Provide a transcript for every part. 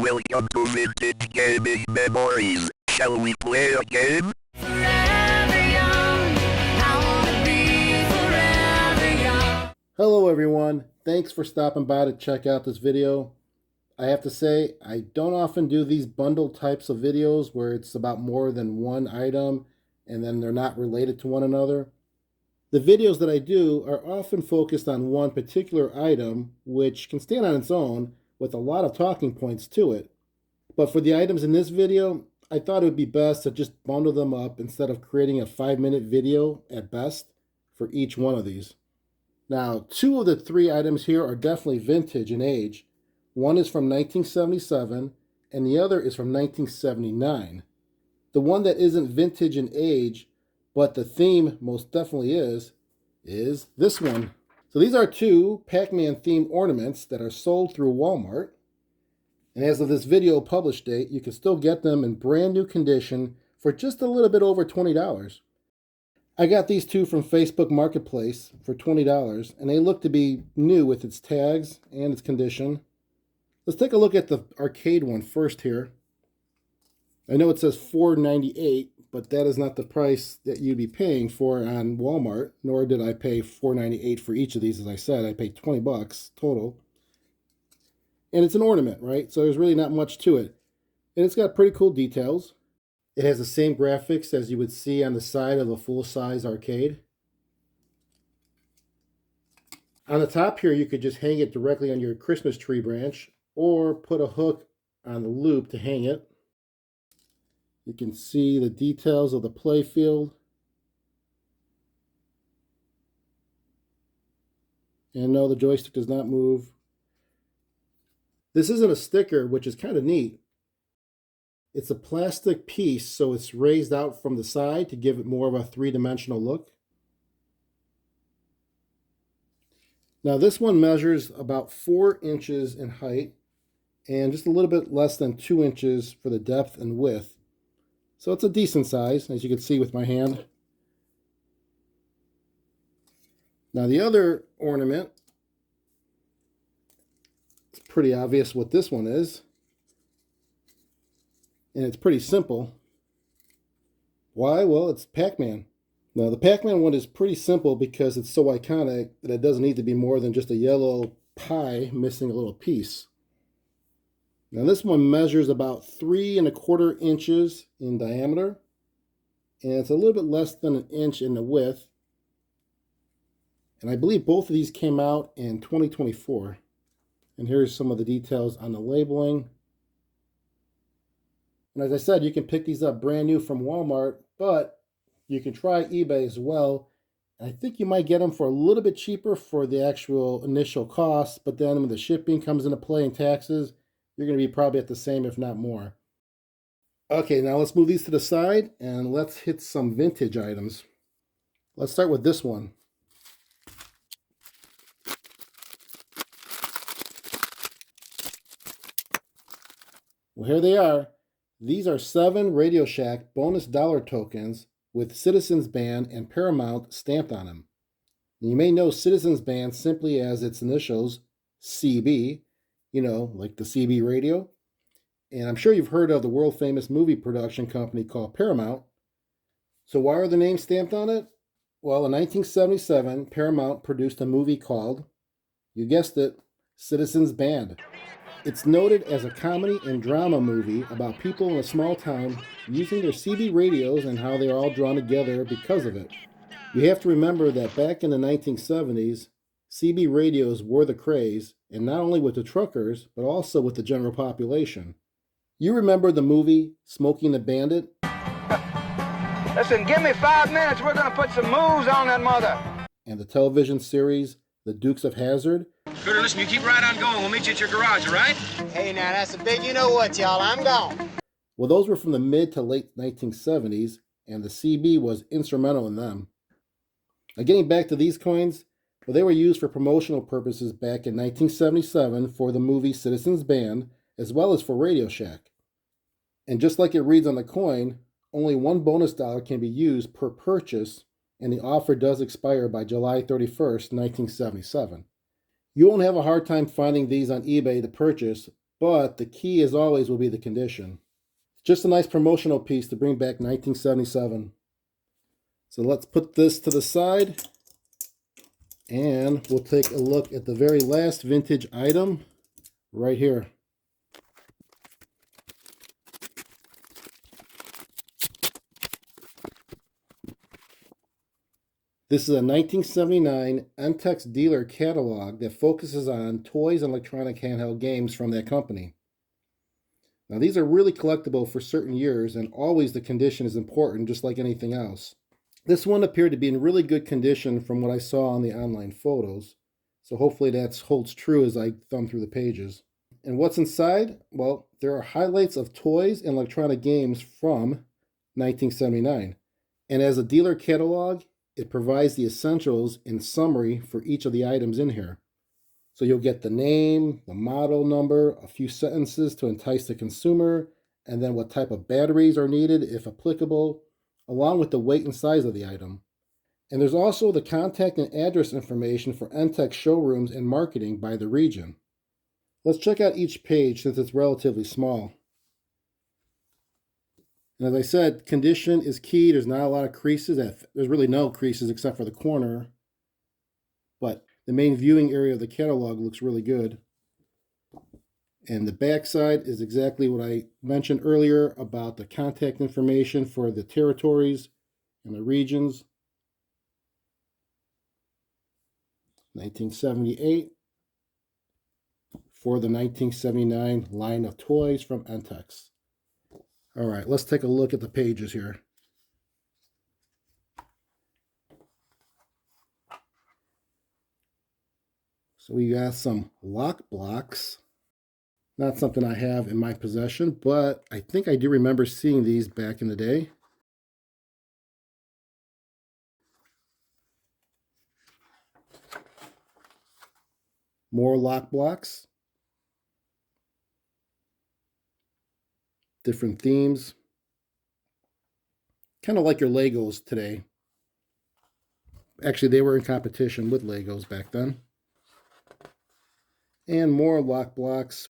welcome to Vintage Gaming Memories. Shall we play a game? Hello everyone, thanks for stopping by to check out this video. I have to say, I don't often do these bundle types of videos where it's about more than one item and then they're not related to one another. The videos that I do are often focused on one particular item, which can stand on its own with a lot of talking points to it. But for the items in this video, I thought it would be best to just bundle them up instead of creating a 5-minute video at best for each one of these. Now, 2 of the 3 items here are definitely vintage in age. One is from 1977 and the other is from 1979. The one that isn't vintage in age, but the theme most definitely is this one. So these are 2 Pac-Man themed ornaments that are sold through Walmart. And as of this video publish date, you can still get them in brand new condition for just a little bit over $20. I got these 2 from Facebook Marketplace for $20, and they look to be new with its tags and its condition. Let's take a look at the arcade one first here. I know it says $4.98, but that is not the price that you'd be paying for on Walmart, nor did I pay $4.98 for each of these. As I said, I paid $20 total. And it's an ornament, right? So there's really not much to it. And it's got pretty cool details. It has the same graphics as you would see on the side of a full-size arcade. On the top here, you could just hang it directly on your Christmas tree branch or put a hook on the loop to hang it. You can see the details of the play field. And no, the joystick does not move. This isn't a sticker, which is kind of neat. It's a plastic piece, so it's raised out from the side to give it more of a 3-dimensional look. Now this one measures about 4 inches in height and just a little bit less than 2 inches for the depth and width. So it's a decent size, as you can see with my hand. Now the other ornament, it's pretty obvious what this one is. And it's pretty simple. Why? Well, it's Pac-Man. Now the Pac-Man one is pretty simple because it's so iconic that it doesn't need to be more than just a yellow pie missing a little piece. Now this one measures about 3¼ inches in diameter, and it's a little bit less than 1 inch in the width. And I believe both of these came out in 2024. And here's some of the details on the labeling. And as I said, you can pick these up brand new from Walmart, but you can try eBay as well. I think you might get them for a little bit cheaper for the actual initial cost, but then when the shipping comes into play and taxes, you're going to be probably at the same, if not more. Okay, now let's move these to the side and let's hit some vintage items. Let's start with this one. Well, here they are. These are 7 Radio Shack bonus dollar tokens with Citizens Band and Paramount stamped on them. And you may know Citizens Band simply as its initials, CB, you know, like the CB radio. And I'm sure you've heard of the world-famous movie production company called Paramount. So why are the names stamped on it? Well, in 1977, Paramount produced a movie called, you guessed it, Citizens Band. It's noted as a comedy and drama movie about people in a small town using their CB radios and how they're all drawn together because of it. You have to remember that back in the 1970s, CB radios were the craze, and not only with the truckers, but also with the general population. You remember the movie Smoking the Bandit? Listen, give me 5 minutes. We're going to put some moves on that mother. And the television series The Dukes of Hazzard? Gooder, listen, you keep right on going. We'll meet you at your garage, all right? Hey, now that's a big you-know-what, y'all. I'm gone. Well, those were from the mid to late 1970s, and the CB was instrumental in them. Now, getting back to these coins, well, they were used for promotional purposes back in 1977 for the movie Citizens Band, as well as for Radio Shack. And just like it reads on the coin, only 1 bonus dollar can be used per purchase, and the offer does expire by July 31st, 1977. You won't have a hard time finding these on eBay to purchase, but the key, as always, will be the condition. Just a nice promotional piece to bring back 1977. So let's put this to the side, and we'll take a look at the very last vintage item right here. This is a 1979 Entex dealer catalog that focuses on toys and electronic handheld games from that company. Now, these are really collectible for certain years, and always the condition is important, just like anything else. This one appeared to be in really good condition from what I saw on the online photos, so hopefully that holds true as I thumb through the pages. And what's inside? Well, there are highlights of toys and electronic games from 1979. And as a dealer catalog, it provides the essentials in summary for each of the items in here. So you'll get the name, the model number, a few sentences to entice the consumer, and then what type of batteries are needed, if applicable, along with the weight and size of the item. And there's also the contact and address information for Entex showrooms and marketing by the region. Let's check out each page since it's relatively small. And as I said, condition is key. There's not a lot of creases. There's really no creases except for the corner. But the main viewing area of the catalog looks really good. And the back side is exactly what I mentioned earlier about the contact information for the territories and the regions. 1978 for the 1979 line of toys from Entex. All right, let's take a look at the pages here. So we got some lock blocks. Not something I have in my possession, but I think I do remember seeing these back in the day. More lock blocks. Different themes. Kind of like your Legos today. Actually, they were in competition with Legos back then. And more lock blocks.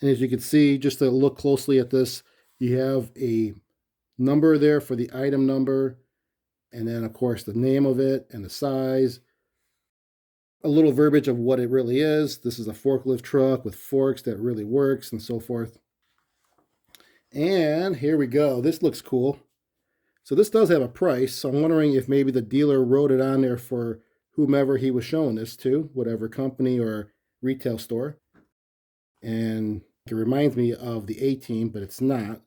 And as you can see, just to look closely at this, you have a number there for the item number, and then of course the name of it and the size. A little verbiage of what it really is. This is a forklift truck with forks that really works and so forth. And here we go. This looks cool. So this does have a price. So I'm wondering if maybe the dealer wrote it on there for whomever he was showing this to, whatever company or retail store. And it reminds me of the A-Team, but it's not.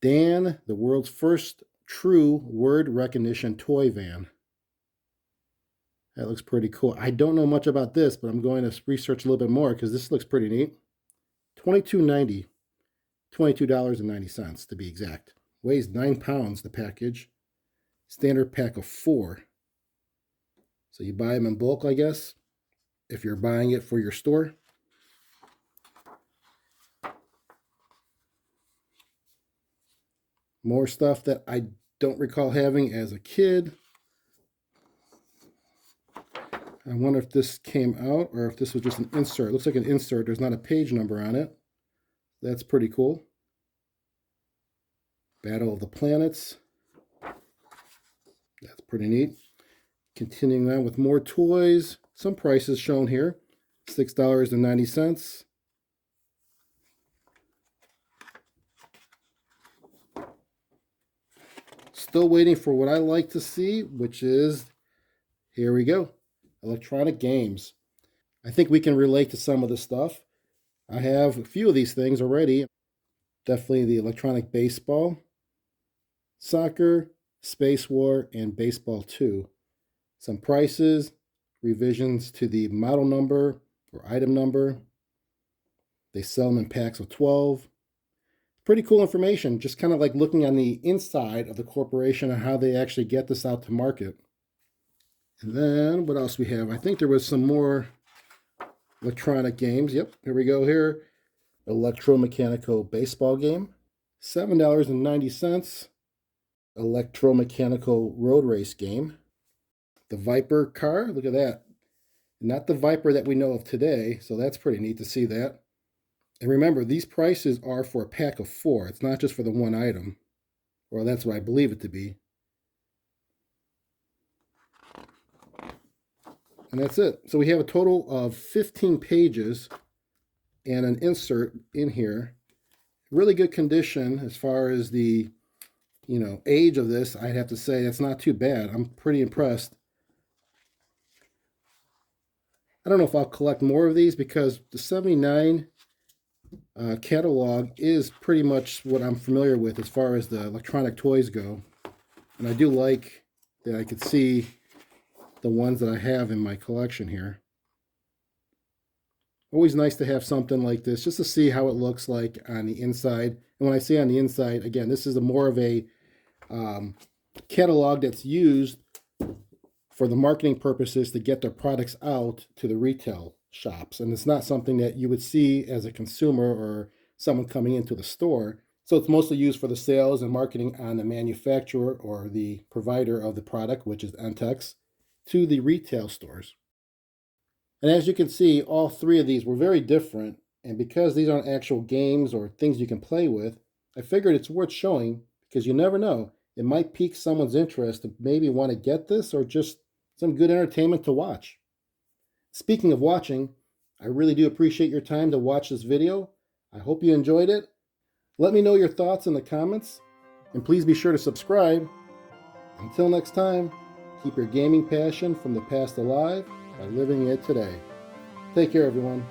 Dan, the world's first true word recognition toy van. That looks pretty cool. I don't know much about this, but I'm going to research a little bit more because this looks pretty neat. $22.90. $22.90 to be exact. Weighs 9 pounds, the package. Standard pack of 4. So you buy them in bulk, I guess, if you're buying it for your store. More stuff that I don't recall having as a kid. I wonder if this came out or if this was just an insert. It looks like an insert. There's not a page number on it. That's pretty cool. Battle of the Planets. That's pretty neat. Continuing on with more toys. Some prices shown here. $6.90. Still waiting for what I like to see, which is, here we go, electronic games. I think we can relate to some of this stuff. I have a few of these things already. Definitely the electronic baseball, soccer, Space War, and Baseball 2. Some prices, revisions to the model number or item number. They sell them in packs of 12. Pretty cool information, just kind of like looking on the inside of the corporation and how they actually get this out to market. And then what else we have? I think there was some more electronic games. Yep, here we go here. Electromechanical baseball game. $7.90. electromechanical road race game. The Viper car, look at that. Not the Viper that we know of today, so that's pretty neat to see that. And remember, these prices are for a pack of 4. It's not just for the one item. Or that's what I believe it to be. And that's it. So we have a total of 15 pages and an insert in here. Really good condition as far as the, age of this. I'd have to say that's not too bad. I'm pretty impressed. I don't know if I'll collect more of these because the 79 catalog is pretty much what I'm familiar with as far as the electronic toys go. And I do like that I could see the ones that I have in my collection here. Always nice to have something like this just to see how it looks like on the inside. And when I say on the inside, again, this is more of a catalog that's used for the marketing purposes to get their products out to the retail shops. And it's not something that you would see as a consumer or someone coming into the store. So it's mostly used for the sales and marketing on the manufacturer or the provider of the product, which is Entex, to the retail stores. And as you can see, all 3 of these were very different. And because these aren't actual games or things you can play with, I figured it's worth showing because you never know. It might pique someone's interest to maybe want to get this or just some good entertainment to watch. Speaking of watching, I really do appreciate your time to watch this video. I hope you enjoyed it. Let me know your thoughts in the comments, and please be sure to subscribe. Until next time, keep your gaming passion from the past alive by living it today. Take care, everyone.